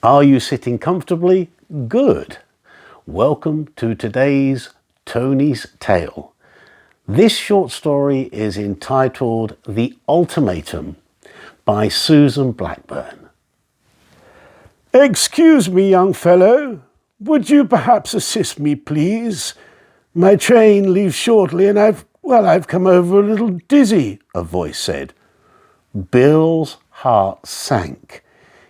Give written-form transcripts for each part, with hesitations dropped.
Are you sitting comfortably? Good. Welcome to today's Tony's Tale. This short story is entitled The Ultimatum by Susan Blackburn. Excuse me, young fellow. Would you perhaps assist me, please? My train leaves shortly and I've come over a little dizzy, a voice said. Bill's heart sank.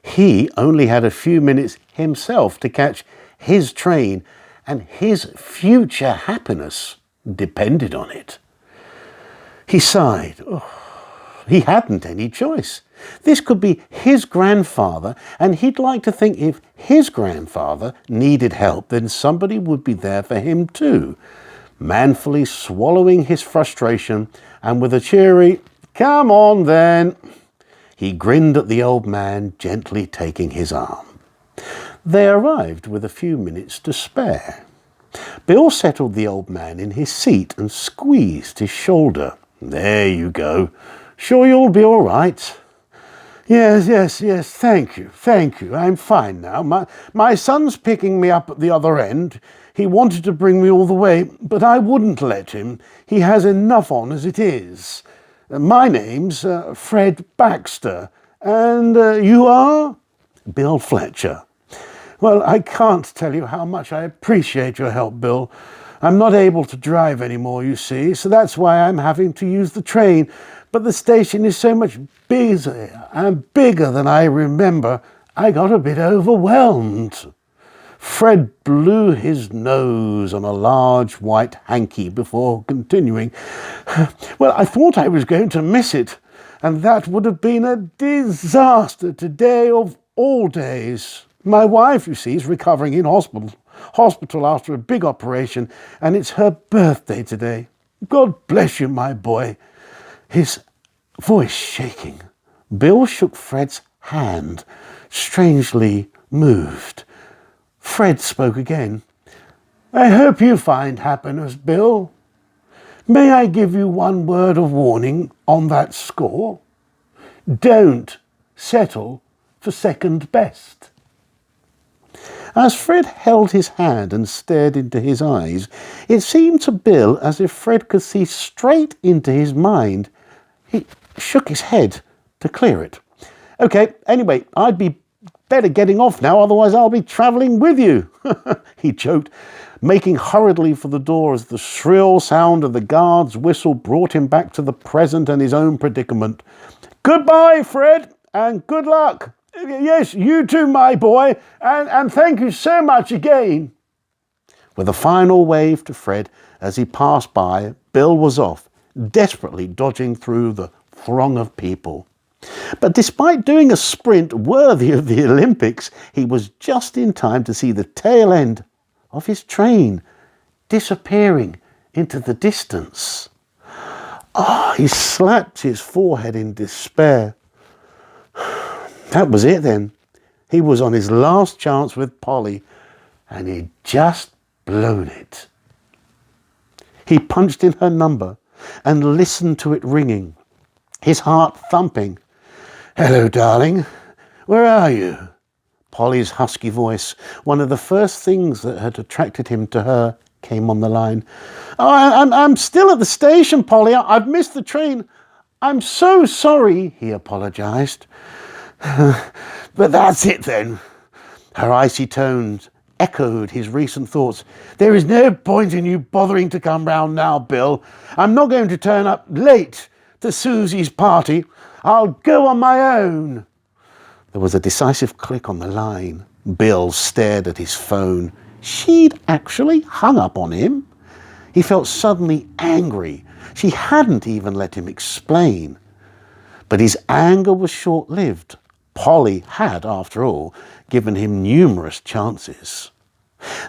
He only had a few minutes himself to catch his train, and his future happiness depended on it. He sighed. He hadn't any choice. This could be his grandfather, and he'd like to think if his grandfather needed help, then somebody would be there for him too. Manfully swallowing his frustration, and with a cheery, "Come on then," he grinned at the old man, gently taking his arm. They arrived with a few minutes to spare. Bill settled the old man in his seat and squeezed his shoulder. "There you go. Sure you'll be all right?" Yes, thank you. I'm fine now. My son's picking me up at the other end. He wanted to bring me all the way, but I wouldn't let him. He has enough on as it is. My name's Fred Baxter, and you are? Bill Fletcher. Well, I can't tell you how much I appreciate your help, Bill. I'm not able to drive anymore, you see, so that's why I'm having to use the train. But the station is so much busier and bigger than I remember, I got a bit overwhelmed. Fred blew his nose on a large white hanky before continuing. Well, I thought I was going to miss it, and that would have been a disaster today of all days. My wife, you see, is recovering in hospital after a big operation, and it's her birthday today. God bless you, my boy. His voice shaking. Bill shook Fred's hand, strangely moved. Fred spoke again. I hope you find happiness, Bill. May I give you one word of warning on that score? Don't settle for second best. As Fred held his hand and stared into his eyes, it seemed to Bill as if Fred could see straight into his mind. He shook his head to clear it. "Okay, anyway, I'd be better getting off now, otherwise I'll be travelling with you," he joked, making hurriedly for the door as the shrill sound of the guard's whistle brought him back to the present and his own predicament. "Goodbye, Fred, and good luck. Yes, you too, my boy, and thank you so much again." With a final wave to Fred as he passed by, Bill was off, desperately dodging through the throng of people. But despite doing a sprint worthy of the Olympics, he was just in time to see the tail end of his train disappearing into the distance. He slapped his forehead in despair. That was it then. He was on his last chance with Polly, and he'd just blown it. He punched in her number and listened to it ringing, his heart thumping. "Hello, darling. Where are you?" Polly's husky voice, one of the first things that had attracted him to her, came on the line. I'm still at the station, Polly. I've missed the train. I'm so sorry," he apologised. "But that's it then." Her icy tones echoed his recent thoughts. "There is no point in you bothering to come round now, Bill. I'm not going to turn up late to Susie's party. I'll go on my own." There was a decisive click on the line. Bill stared at his phone. She'd actually hung up on him. He felt suddenly angry. She hadn't even let him explain. But his anger was short-lived. Polly had, after all, given him numerous chances.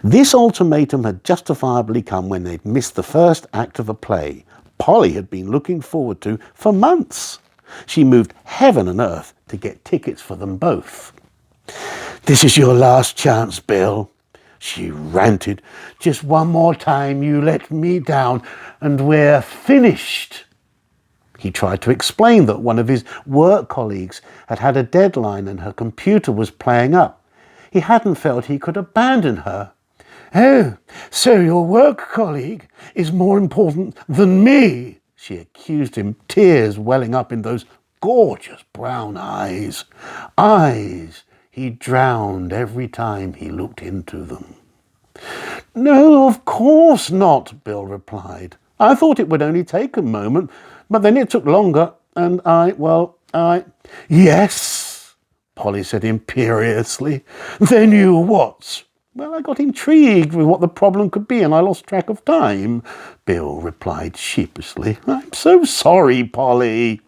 This ultimatum had justifiably come when they'd missed the first act of a play Polly had been looking forward to for months. She moved heaven and earth to get tickets for them both. "This is your last chance, Bill," she ranted. "Just one more time you let me down and we're finished." He tried to explain that one of his work colleagues had had a deadline and her computer was playing up. He hadn't felt he could abandon her. "Oh, so your work colleague is more important than me," she accused him, tears welling up in those gorgeous brown eyes. Eyes he drowned every time he looked into them. "No, of course not," Bill replied. "I thought it would only take a moment, but then it took longer, and I... "Yes," Polly said imperiously. "Then you what?" "Well, I got intrigued with what the problem could be, and I lost track of time," Bill replied sheepishly. "I'm so sorry, Polly."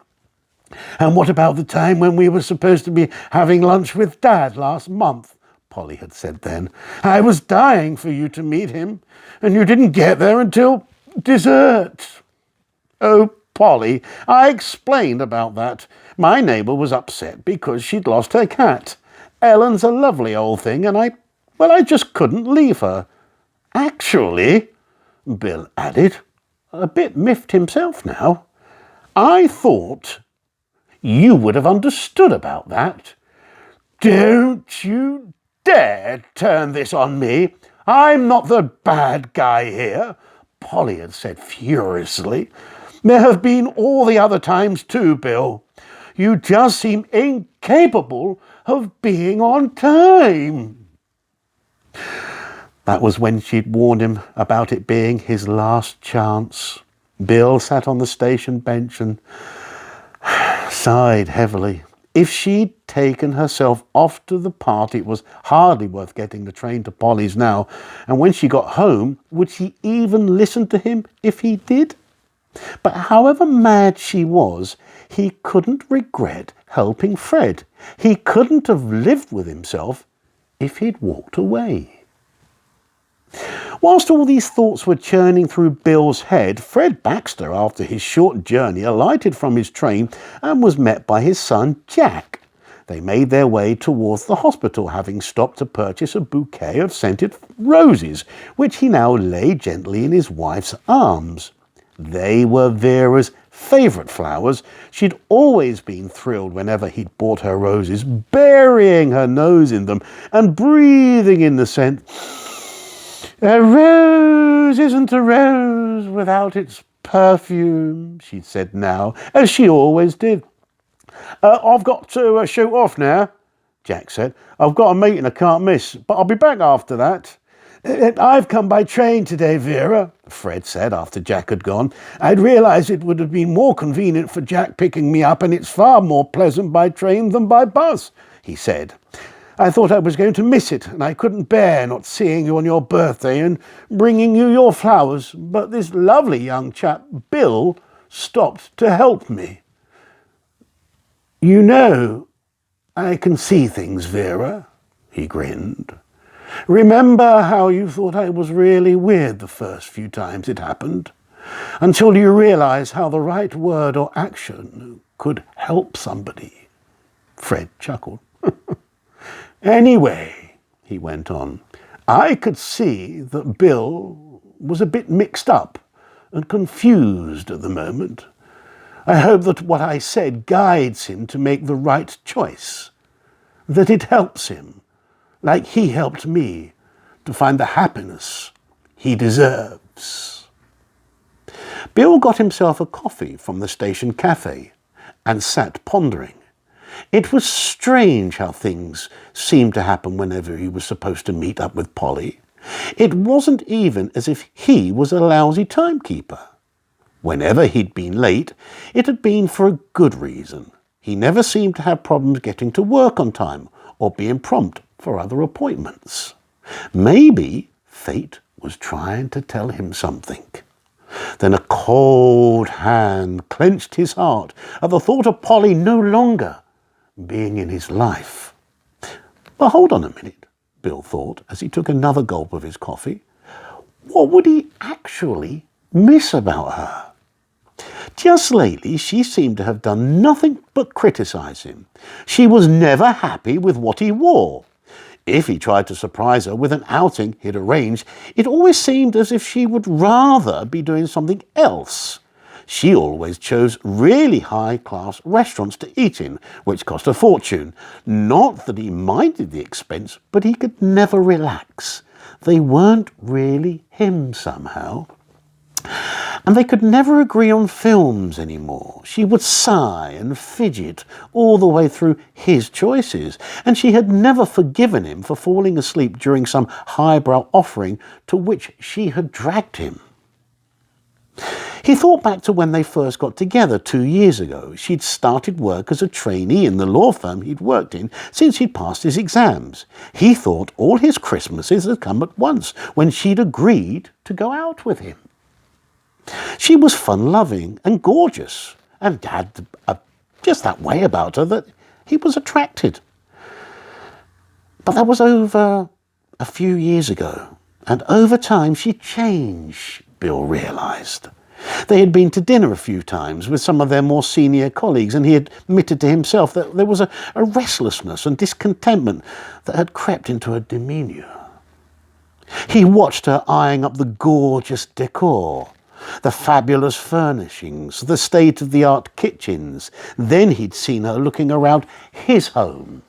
"And what about the time when we were supposed to be having lunch with Dad last month?" Polly had said then. "I was dying for you to meet him, and you didn't get there until dessert." "Oh, Polly, I explained about that. My neighbour was upset because she'd lost her cat. Ellen's a lovely old thing, and I just couldn't leave her. Actually," Bill added, a bit miffed himself now, "I thought you would have understood about that." "Don't you dare turn this on me. I'm not the bad guy here," Polly had said furiously. "There have been all the other times too, Bill. You just seem incapable of being on time." That was when she'd warned him about it being his last chance. Bill sat on the station bench and sighed heavily. If she'd taken herself off to the party, it was hardly worth getting the train to Polly's now. And when she got home, would she even listen to him if he did? But however mad she was, he couldn't regret helping Fred. He couldn't have lived with himself if he'd walked away. Whilst all these thoughts were churning through Bill's head, Fred Baxter, after his short journey, alighted from his train and was met by his son Jack. They made their way towards the hospital, having stopped to purchase a bouquet of scented roses, which he now laid gently in his wife's arms. They were Vera's favourite flowers. She'd always been thrilled whenever he'd bought her roses, burying her nose in them and breathing in the scent. "A rose isn't a rose without its perfume," she said now, as she always did. I've got to shoot off now," Jack said. "I've got a meeting I can't miss, but I'll be back after that." "I've come by train today, Vera," Fred said after Jack had gone. "I'd realised it would have been more convenient for Jack picking me up, and it's far more pleasant by train than by bus," he said. "I thought I was going to miss it, and I couldn't bear not seeing you on your birthday and bringing you your flowers, but this lovely young chap, Bill, stopped to help me." "You know, I can see things, Vera," he grinned. "Remember how you thought I was really weird the first few times it happened? Until you realise how the right word or action could help somebody." Fred chuckled. "Anyway," he went on, "I could see that Bill was a bit mixed up and confused at the moment. I hope that what I said guides him to make the right choice, that it helps him, like he helped me, to find the happiness he deserves." Bill got himself a coffee from the station cafe and sat pondering. It was strange how things seemed to happen whenever he was supposed to meet up with Polly. It wasn't even as if he was a lousy timekeeper. Whenever he'd been late, it had been for a good reason. He never seemed to have problems getting to work on time or being prompt for other appointments. Maybe fate was trying to tell him something. Then a cold hand clenched his heart at the thought of Polly no longer being in his life. Well, hold on a minute, Bill thought as he took another gulp of his coffee. What would he actually miss about her? Just lately, she seemed to have done nothing but criticise him. She was never happy with what he wore. If he tried to surprise her with an outing he'd arranged, it always seemed as if she would rather be doing something else. She always chose really high-class restaurants to eat in, which cost a fortune. Not that he minded the expense, but he could never relax. They weren't really him somehow. And they could never agree on films anymore. She would sigh and fidget all the way through his choices, and she had never forgiven him for falling asleep during some highbrow offering to which she had dragged him. He thought back to when they first got together 2 years ago. She'd started work as a trainee in the law firm he'd worked in since he'd passed his exams. He thought all his Christmases had come at once when she'd agreed to go out with him. She was fun-loving and gorgeous, and had just that way about her that he was attracted. But that was over a few years ago, and over time she changed, Bill realised. They had been to dinner a few times with some of their more senior colleagues, and he admitted to himself that there was a restlessness and discontentment that had crept into her demeanour. He watched her eyeing up the gorgeous decor, the fabulous furnishings, the state-of-the-art kitchens. Then he'd seen her looking around his home,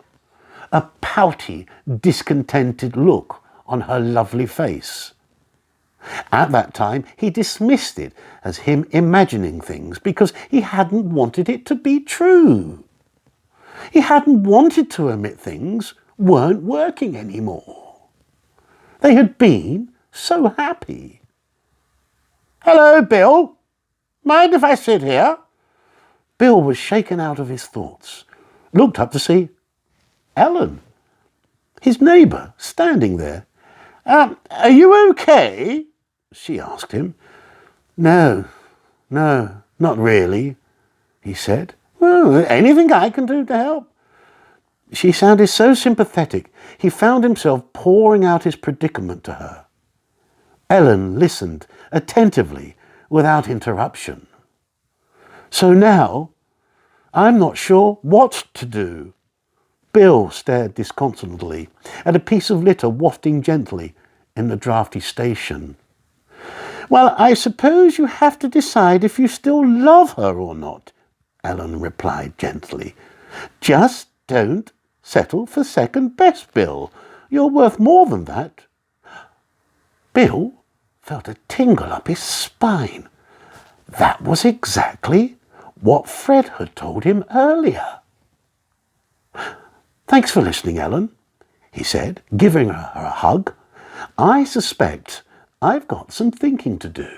a pouty, discontented look on her lovely face. At that time, he dismissed it as him imagining things because he hadn't wanted it to be true. He hadn't wanted to admit things weren't working anymore. They had been so happy. "Hello, Bill. Mind if I sit here?" Bill was shaken out of his thoughts, looked up to see Ellen, his neighbour, standing there. Are you okay?" she asked him. No, not really," he said. "Well, anything I can do to help?" She sounded so sympathetic, he found himself pouring out his predicament to her. Ellen listened attentively, without interruption. "So now, I'm not sure what to do." Bill stared disconsolately at a piece of litter wafting gently in the draughty station. "Well, I suppose you have to decide if you still love her or not," Ellen replied gently. "Just don't settle for second best, Bill. You're worth more than that." Bill felt a tingle up his spine. That was exactly what Fred had told him earlier. "Thanks for listening, Ellen," he said, giving her a hug. "I suspect I've got some thinking to do."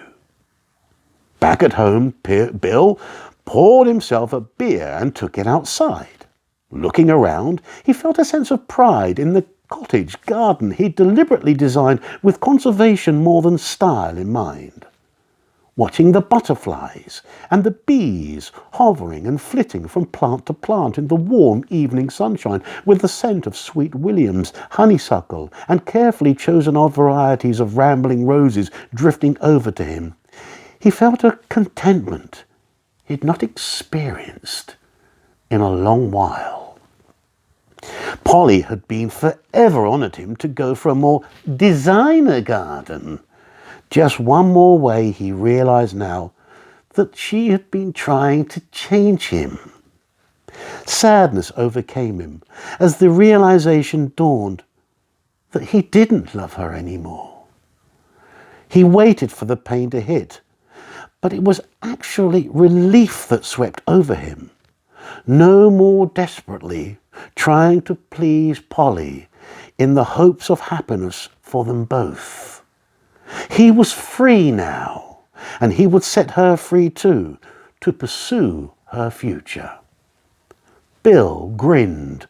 Back at home, Bill poured himself a beer and took it outside. Looking around, he felt a sense of pride in the cottage garden he'd deliberately designed with conservation more than style in mind. Watching the butterflies and the bees hovering and flitting from plant to plant in the warm evening sunshine with the scent of sweet williams, honeysuckle, and carefully chosen varieties of rambling roses drifting over to him, he felt a contentment he'd not experienced in a long while. Polly had been forever on at him to go for a more designer garden. Just one more way, he realised now, that she had been trying to change him. Sadness overcame him as the realisation dawned that he didn't love her anymore. He waited for the pain to hit, but it was actually relief that swept over him. No more desperately trying to please Polly in the hopes of happiness for them both. He was free now, and he would set her free too, to pursue her future. Bill grinned,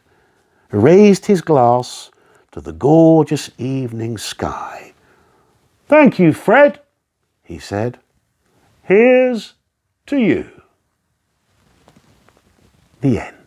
raised his glass to the gorgeous evening sky. "Thank you, Fred," he said. "Here's to you." The end.